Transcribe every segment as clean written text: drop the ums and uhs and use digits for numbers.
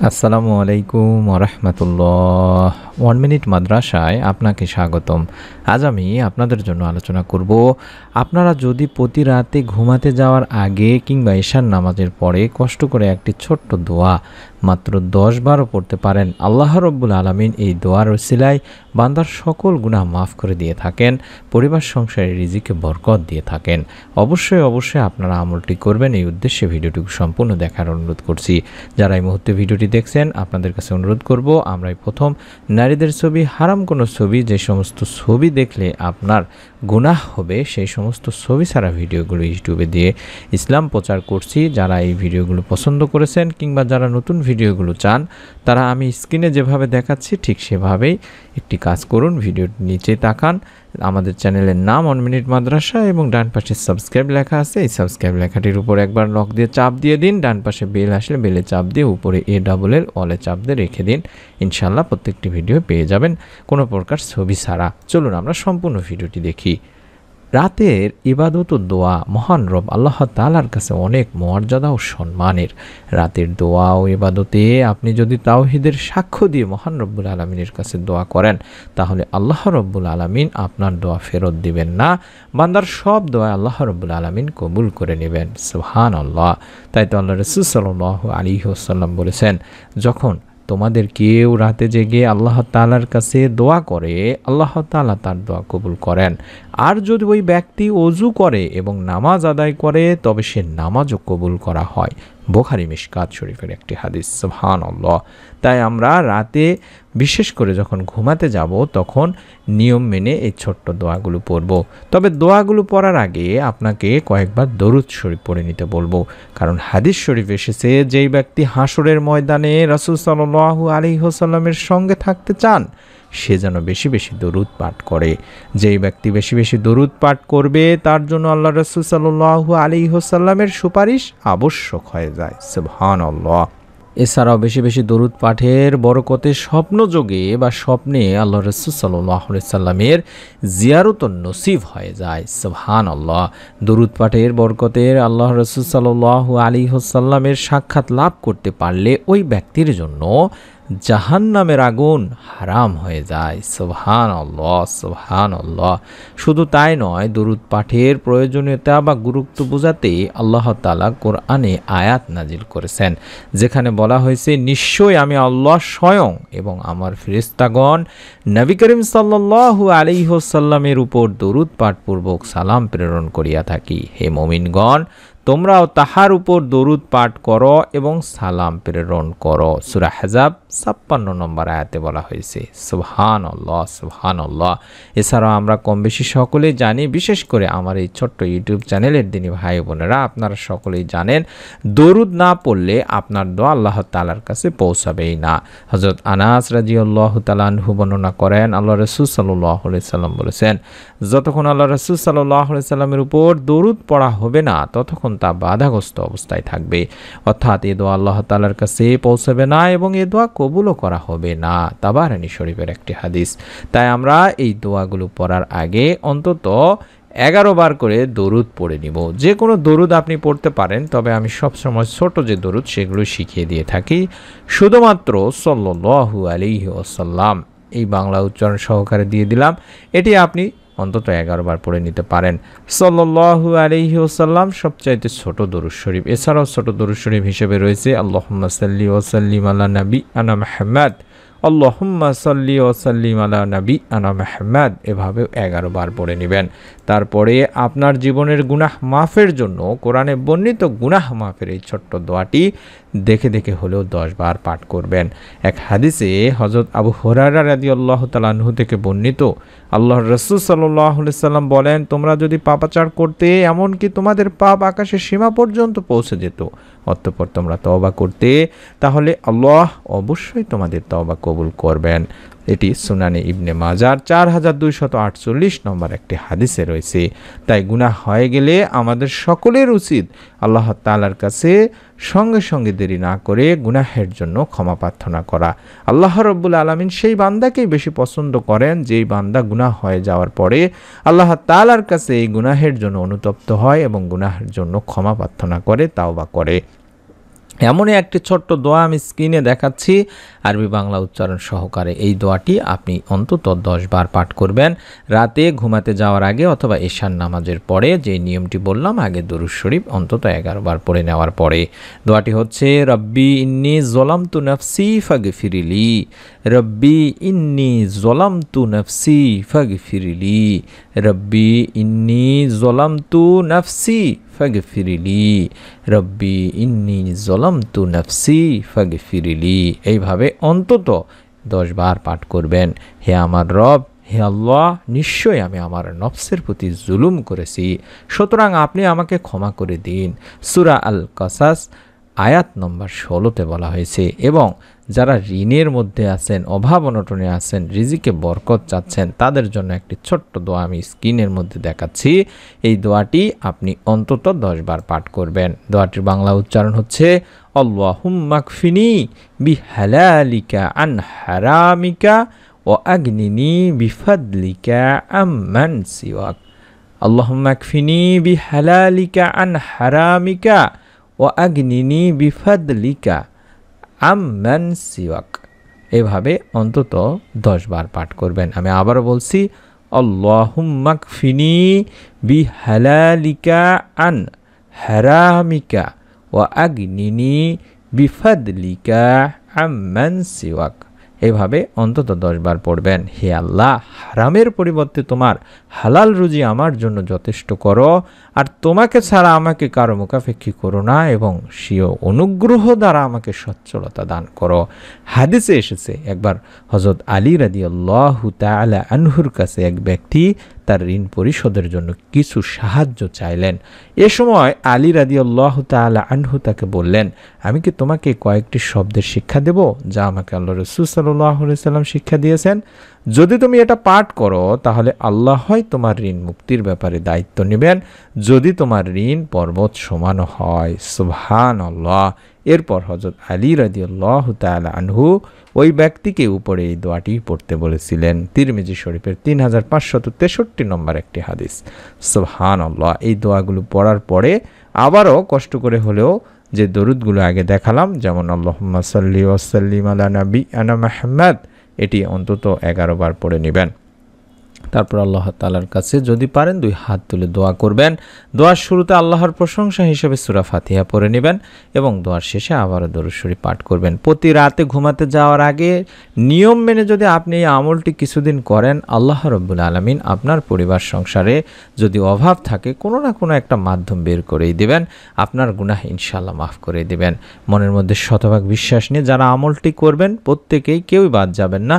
আসসালামু আলাইকুম ওরহমতুল্লাহ। 1 মিনিট মাদ্রাসায় আপনাকে স্বাগতম। আজ আমি আপনাদের জন্য আলোচনা করব, আপনারা যদি প্রতি রাতে ঘুমাতে যাওয়ার আগে কিংবা ঈশার নামাজের পরে কষ্ট করে একটি ছোট্ট দোয়া মাত্র 10 বারও পড়তে পারেন, আল্লাহ রব্বুল আলামিন এই দোয়ার ওসিলায় বান্দার সকল গুনাহ মাফ করে দিয়ে থাকেন, পরিবার সংসারের রিজিকে বরকত দিয়ে থাকেন। অবশ্যই আপনারা আমলটি করবেন। এই উদ্দেশ্যে ভিডিওটুকু সম্পূর্ণ দেখার অনুরোধ করছি। যারা এই মুহূর্তে ভিডিওটি দেখছেন, আপনাদের কাছে অনুরোধ করব, আমরাই প্রথম নারীদের ছবি, হারাম কোনো ছবি, যে সমস্ত ছবি দেখলে আপনার গুনাহ হবে সেই সমস্ত ছবি ছাড়া ভিডিওগুলো ইউটিউবে দিয়ে ইসলাম প্রচার করছি। যারা এই ভিডিওগুলো পছন্দ করেছেন কিংবা যারা নতুন ভিডিওগুলো চান, তারা আমি স্ক্রিনে যেভাবে দেখাচ্ছি ঠিক সেভাবেই একটি কাজ করুন। ভিডিওর নিচে তাকান, আমাদের চ্যানেলের নাম 1 মিনিট মাদ্রাসা এবং ডান পাশে সাবস্ক্রাইব লেখা আছে। এই সাবস্ক্রাইব লেখাটির উপর একবার লক দিয়ে চাপ দিয়ে দিন। ডান পাশে বেল আসলে বেলে চাপ দিয়ে উপরে ALL অলে চাপ দিয়ে রেখে দিন। ইনশাল্লাহ প্রত্যেকটি ভিডিও পেয়ে যাবেন কোনো প্রকার ছবি ছাড়া। চলুন আমরা সম্পূর্ণ ভিডিওটি দেখি। রাতের ইবাদত ও দোয়া মহান রব আল্লাহ তাআলার কাছে অনেক মর্যাদা ও সম্মানের। রাতের দোয়া ও ইবাদতে আপনি যদি তাওহীদের সাক্ষ্য দিয়ে মহান রব্বুল আলামিনের কাছে দোয়া করেন, তাহলে আল্লাহ রব্বুল আলামিন আপনার দোয়া ফেরত দিবেন না, বান্দার সব দোয়া আল্লাহ রব্বুল আলামিন কবুল করে নেবেন। সুবহানাল্লাহ। তাই তো আল্লাহ রাসূল সাল্লাল্লাহু আলাইহি ওয়াসাল্লাম বলেছেন, যখন তোমাদের কেউ রাতে জেগে আল্লাহ তাআলার কাছে দোয়া করে, আল্লাহ তাআলা তার দোয়া কবুল করেন। আর যদি ওই ব্যক্তি ওযু করে এবং নামাজ আদায় করে, তবে সে নামাজও কবুল করা হয়। বুখারী মিশকাত শরীফের একটি হাদিস। সুবহানাল্লাহ। তাই আমরা রাতে বিশেষ করে যখন ঘুমাতে যাব, তখন নিয়ম মেনে এই ছোট্ট দোয়াগুলো পড়ব। তবে দোয়াগুলো পড়ার আগে আপনাকে কয়েকবার দরুদ শরীফ পড়ে নিতে বলবো, কারণ হাদিস শরীফ এসেছে, যেই ব্যক্তি হাসরের ময়দানে রাসূল সাল্লাল্লাহু আলাইহি ওয়াসাল্লামের সঙ্গে থাকতে চান, সে যেন বেশি বেশি দরুদ পাঠ করে। যেই ব্যক্তি বেশি বেশি দরুদ পাঠ করবে, তার জন্য আল্লাহ রাসূল সাল্লাল্লাহু আলাইহি ওয়াসাল্লামের সুপারিশ আবশ্যক হয়ে যায়। সুবহানাল্লাহ। এছাড়াও বেশি বেশি দরুদ পাঠের বরকতে স্বপ্নযোগে বা স্বপ্নে আল্লাহ রাসূল সাল্লাল্লাহু আলাইহি ওয়াসাল্লামের জিয়ারত নসিব হয়ে যায়। সুবহানাল্লাহ। দরুদ পাঠের বরকতের আল্লাহ রাসূল সাল্লাল্লাহু আলাইহি ওয়াসাল্লামের সাক্ষাৎ লাভ করতে পারলে ওই ব্যক্তির জন্য জাহান্নামের আগুন হারাম হয়ে যায়। সুবহানাল্লাহ, সুবহানাল্লাহ। শুধু তাই নয়, দরুদ পাঠের প্রয়োজনীয়তা বা গুরুত্ব বোঝাতে আল্লাহ তাআলা কোরআনে আয়াত নাজিল করেছেন, যেখানে বলা হয়েছে, নিশ্চয়ই আমি আল্লাহ স্বয়ং এবং আমার ফেরেশতাগণ নবী করিম সাল্লাল্লাহু আলাইহি ওয়াসাল্লামের উপর দরুদ পাঠপূর্বক সালাম প্রেরণ করিয়া থাকি। হে মুমিনগণ, তোমরাও তাহার উপর দরুদ পাঠ করো এবং সালাম প্রেরণ করো। সূরা আহজাব 56 নম্বর আয়াতে বলা হয়েছে। সুবহানাল্লাহ, সুবহানাল্লাহ। এছাড়াও আমরা কম বেশি সকলেই জানি, বিশেষ করে আমার এই ছোট্ট ইউটিউব চ্যানেলের দিনী ভাই বোনেরা, আপনারা সকলেই জানেন, দরুদ না পড়লে আপনার দোয়া আল্লাহ তাআলার কাছে পৌঁছাবেই না। হযরত আনাস রাদিয়াল্লাহু তাআলা আনহু বর্ণনা করেন, আল্লাহ রাসূল সাল্লাল্লাহু আলাইহি সাল্লাম বলেছেন, যতক্ষণ আল্লাহ রাসূল সাল্লাল্লাহু আলাইহি সাল্লামের উপর দরুদ পড়া হবে না, ততক্ষণ তা বাধাগ্রস্ত অবস্থায় থাকবে। অর্থাৎ এ দোয়া আল্লাহ তাআলার কাছে পৌঁছাবে না এবং এ দোয়া কবুলও করা হবে না। তাবারানী শরীফের একটি হাদিস। তাই আমরা এই দোয়াগুলো পড়ার আগে অন্তত 11 বার করে দরুদ পড়ে নিব। যে কোনো দরুদ আপনি পড়তে পারেন, তবে আমি সবসময় ছোট যে দরুদ সেগুলো শিখিয়ে দিয়ে থাকি। শুধুমাত্র সাল্লাল্লাহু আলাইহি ওয়াসাল্লাম এই বাংলা উচ্চারণ সহকারে দিয়ে দিলাম, এটি আপনি অন্তত 11 বার পড়ে নিতে পারেন। সাল্লাল্লাহু আলাইহি ওয়াসাল্লাম সবচাইতে ছোট দরুদ শরীফ। এছাড়াও ছোট দরুদ শরীফ হিসেবে রয়েছে, আল্লাহুম্মা সাল্লি ওয়া সাল্লিম আলা নবী আনা মুহাম্মদ, আল্লাহুম্মা সাল্লি ওয়া সাল্লিম আলা নবী আনা মুহাম্মদ। এভাবে 11 বার পড়ে নেবেন। তারপরে আপনার জীবনের গুনাহ মাফের জন্য কোরআনে বর্ণিত গুনাহ মাফের এই ছোট্ট দোয়াটি দেখে দেখে হলেও 10 বার পাঠ করবেন। এক হাদিসে হযরত আবু হুরায়রা রাদিয়াল্লাহু তাআলা আনহু থেকে বর্ণিত, আল্লাহর রাসূল সাল্লাল্লাহু আলাইহি সাল্লাম বলেন, তোমরা যদি পাপাচার করতে, এমনকি তোমাদের পাপ আকাশের সীমা পর্যন্ত পৌঁছে যেত, অতঃপর তোমরা তওবা করতে, তাহলে আল্লাহ অবশ্যই তোমাদের তওবা কবুল করবেন। এটি সুনানে ইবনে মাজার 4248 নম্বর একটি হাদিসে রয়েছে। তাই গুনাহ হয়ে গেলে আমাদের সকলের উচিত আল্লাহ তাআলার কাছে সঙ্গে সঙ্গে দেরি না করে গুনাহের জন্য ক্ষমা প্রার্থনা করা। আল্লাহ রব্বুল আলামিন সেই বান্দাকেই বেশি পছন্দ করেন, যেই বান্দা গুনাহ হয়ে যাওয়ার পরে আল্লাহ তাআলার কাছে এই গুনাহের জন্য অনুতপ্ত হয় এবং গুনাহের জন্য ক্ষমা প্রার্থনা করে, তাওবা করে। এমনই একটি ছোট্ট দোয়া আমি স্ক্রিনে দেখাচ্ছি আরবি বাংলা উচ্চারণ সহকারে। এই দোয়াটি আপনি অন্তত 10 বার পাঠ করবেন রাতে ঘুমাতে যাওয়ার আগে অথবা এশার নামাজের পরে। যে নিয়মটি বললাম, আগে দরুদ শরীফ অন্তত 11 বার পড়ে নেওয়ার পরে। দোয়াটি হচ্ছে রব্বি ইন্নি জলামতু নাফসি ফাগফিরলি, রব্বি ইন্নি জলামতু নাফসি ফাগফিরলি, রব্বি ইন্নি জলামতু নাফসি ফাগফিরলি, রব্বি ইন্নি জলামতু নাফসি ফাগফিরলি। এইভাবে অন্তত 10 বার পাঠ করবেন। হে আমার রব, হে আল্লাহ, নিশ্চয়ই আমি আমার নফসের প্রতি জুলুম করেছি, সুতরাং আপনি আমাকে ক্ষমা করে দিন। সূরা আল কাসাস আয়াত নম্বর 16-তে বলা হয়েছে। এবং যারা ঋণের মধ্যে আছেন, অভাব অনটনে আছেন, রিজিকে বরকত চাচ্ছেন, তাদের জন্য একটি ছোট্ট দোয়া আমি স্ক্রিনের মধ্যে দেখাচ্ছি। এই দোয়াটি আপনি অন্তত 10 বার পাঠ করবেন। দোয়াটির বাংলা উচ্চারণ হচ্ছে আল্লাহুম্মা কফিনি বিহালালিকা আন হারামিকা ওয়া আগনিনি বিফাদলিকা আম্মান সিওয়াক। আল্লাহুম্মা কফিনি বিহালালিকা আন হারামিকা ওয়া আগনিনি বিফাদলিকা আম্মান সিওয়াক। এভাবে অন্তত 10 বার পাঠ করবেন। আমি আবারও বলছি, আল্লাহুম্মা কফিনি বিহালালিকা আন হারামিকা ওয়া আগনিনি বিফাদলিকা আম্মান সিওয়াক। এভাবে অন্তত 10 বার পড়বেন। হে আল্লাহ, হারামের পরিবর্তে তোমার হালাল রুজি আমার জন্য যথেষ্ট করো, আর তোমাকে ছাড়া আমাকে কারো মুখাপেক্ষী করো না, এবং স্বীয় অনুগ্রহ দ্বারা আমাকে সচ্ছলতা দান করো। হাদিসে এসেছে, একবার হযরত আলী রাদিয়াল্লাহু তাআলা আনহুর কাছে এক ব্যক্তি তার ঋণ পরিশোধের জন্য কিছু সাহায্য চাইলেন। এ সময় আলী রাদিয়াল্লাহু তাআলা আনহু তাকে বললেন, আমি কি তোমাকে কয়েকটি শব্দের শিক্ষা দেব যা আমাকে আল্লাহ রাসূল সাল্লাল্লাহু আলাইহি সাল্লাম শিক্ষা দিয়েছেন? যদি তুমি এটা পাঠ করো তাহলে আল্লাহ হয় তোমার ঋণ মুক্তির ব্যাপারে দায়িত্ব নেবেন, যদি তোমার ঋণ পর্বত সমান হয়। সুবহানাল্লাহ। এরপর হযরত আলী রাদিয়াল্লাহু তাআলা আনহু ওই ব্যক্তিকে উপরে এই দোয়াটি পড়তে বলেছিলেন। তিরমিজি শরীফের 3563 নম্বর একটি হাদিস। সুবহানাল্লাহ। এই দোয়াগুলো পড়ার পরে আবারও কষ্ট করে হলেও যে দরুদগুলো আগে দেখালাম, যেমন আল্লাহুম্মা সাল্লি ওয়া সাল্লিম আলা নাবিয়িনা মুহাম্মদ, এটি অন্তত 11 বার পড়ে নেবেন। তারপর আল্লাহ তাআলার কাছে যদি পারেন 2 হাত তুলে দোয়া করবেন। দোয়ার শুরুতে আল্লাহর প্রশংসা হিসেবে সূরা ফাতিহা পড়ে নেবেন এবং দোয়ার শেষে আবারও দরুদ শরীফ পাঠ করবেন। প্রতি রাতে ঘুমাতে যাওয়ার আগে নিয়ম মেনে যদি আপনি এই আমলটি কিছুদিন করেন, আল্লাহ রাব্বুল আলামিন আপনার পরিবার সংসারে যদি অভাব থাকে কোনো না কোনো একটা মাধ্যম বের করেই দেবেন, আপনার গুনাহ ইনশাআল্লাহ মাফ করে দেবেন। মনের মধ্যে শতভাগ বিশ্বাস নিয়ে যারা আমলটি করবেন প্রত্যেকেই কেউই বাদ যাবেন না।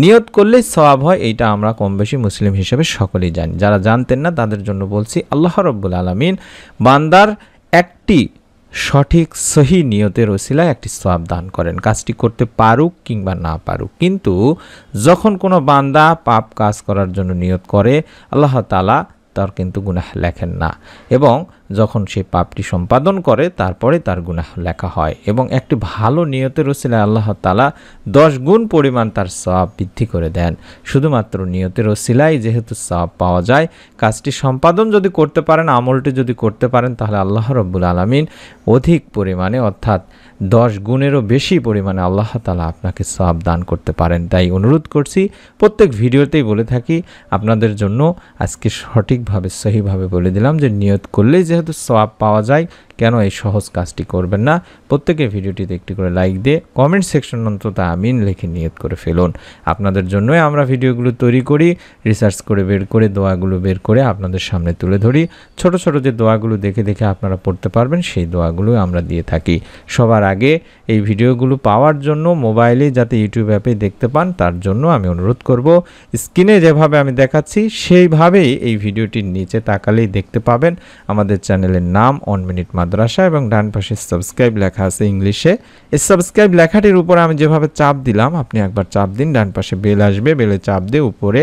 নিয়ত করলেই সওয়াব হয়, এইটা আমরা কম বেশি মুসলিম হিসেবে সকলেই জানি। যারা জানতেন না তাদের জন্য বলছি, আল্লাহ রাব্বুল আলামিন বান্দার একটি সঠিক সহি নিয়তের ওসিলায় একটি সওয়াব দান করেন, কাজটি করতে পারুক কিংবা না পারুক। কিন্তু যখন কোনো বান্দা পাপ কাজ করার জন্য নিয়ত করে, আল্লাহ তাআলা তার কিন্তু গুনাহ লেখেন না, এবং যখন সে পাপটি সম্পাদন করে তারপরে তার গুনাহ লেখা হয়, এবং একটি ভালো নিয়তের ওসিলায় আল্লাহ তাআলা 10 গুণ পরিমাণ তার সওয়াব বৃদ্ধি করে দেন। শুধুমাত্র নিয়তের ওসিলায় যেহেতু সওয়াব পাওয়া যায়, কাজটি সম্পাদন যদি করতে পারেন, আমলটি যদি করতে পারেন, তাহলে আল্লাহ রাব্বুল আলামিন অধিক পরিমাণে অর্থাৎ 10 গুণেরও বেশি পরিমাণে আল্লাহ তাআলা আপনাকে সওয়াব দান করতে পারেন। তাই অনুরোধ করছি, প্রত্যেক ভিডিওতেই বলে থাকি আপনাদের জন্য, আজকে সঠিকভাবে সহিভাবে বলে দিলাম যে নিয়ত করলেই যেহেতু সওয়াব পাওয়া যায়, কেন এই সহজ কাজটি করবেন না? প্রত্যেকের ভিডিওটিতে একটি করে লাইক দিয়ে কমেন্ট সেকশন অন্তত আমিন লিখে নিয়ত করে ফেলুন। আপনাদের জন্যই আমরা ভিডিওগুলো তৈরি করি, রিসার্চ করে বের করে দোয়াগুলো বের করে আপনাদের সামনে তুলে ধরি। ছোট ছোট যে দোয়াগুলো দেখে দেখে আপনারা পড়তে পারবেন, সেই দোয়াগুলো আমরা দিয়ে থাকি। সবার আগে এই ভিডিওগুলো পাওয়ার জন্য মোবাইলে যাতে ইউটিউব অ্যাপে দেখতে পান, তার জন্য আমি অনুরোধ করব, স্ক্রিনে যেভাবে আমি দেখাচ্ছি সেইভাবেই এই ভিডিওটির নিচে তাকালেই দেখতে পাবেন আমাদের চ্যানেলের নাম 1 মিনিট মাদ্রাসা, এবং ডান পাশে সাবস্ক্রাইব লেখা আছে ইংলিশে। এই সাবস্ক্রাইব লেখাটির উপরে আমি যেভাবে চাপ দিলাম, আপনি একবার চাপ দিন, ডান পাশে বেল আসবে, বেলে চাপ দিয়ে উপরে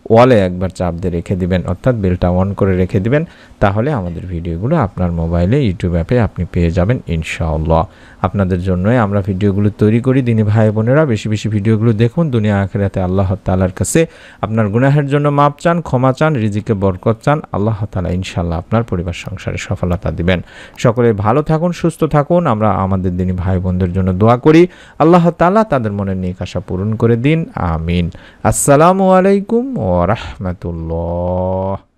ওয়ালে একবার চাপ দিয়ে রেখে দিবেন, অর্থাৎ বেলটা অন করে রেখে দিবেন। তাহলে আমাদের ভিডিওগুলো আপনার মোবাইলে ইউটিউব অ্যাপে আপনি পেয়ে যাবেন ইনশাআল্লাহ। আপনাদের জন্যই আমরা ভিডিওগুলো তৈরি করি। দিনী ভাই বোনেরা বেশি বেশি ভিডিওগুলো দেখুন। দুনিয়া আখিরাতে আল্লাহ তাআলার কাছে আপনার গুনাহের জন্য মাপ চান, ক্ষমা চান, রিজিকে বরকত চান। আল্লাহ তাআলা ইনশাআল্লাহ আপনার পরিবার সংসারে সফলতা দিবেন। সকলে ভালো থাকুন, সুস্থ থাকুন। আমরা আমাদের দিনী ভাই বোনদের জন্য দোয়া করি, আল্লাহ তাআলা তাদের মনের নেক আশা পূরণ করে দিন। আমিন। আসসালামু আলাইকুম ওয়া রাহমাতুল্লাহ।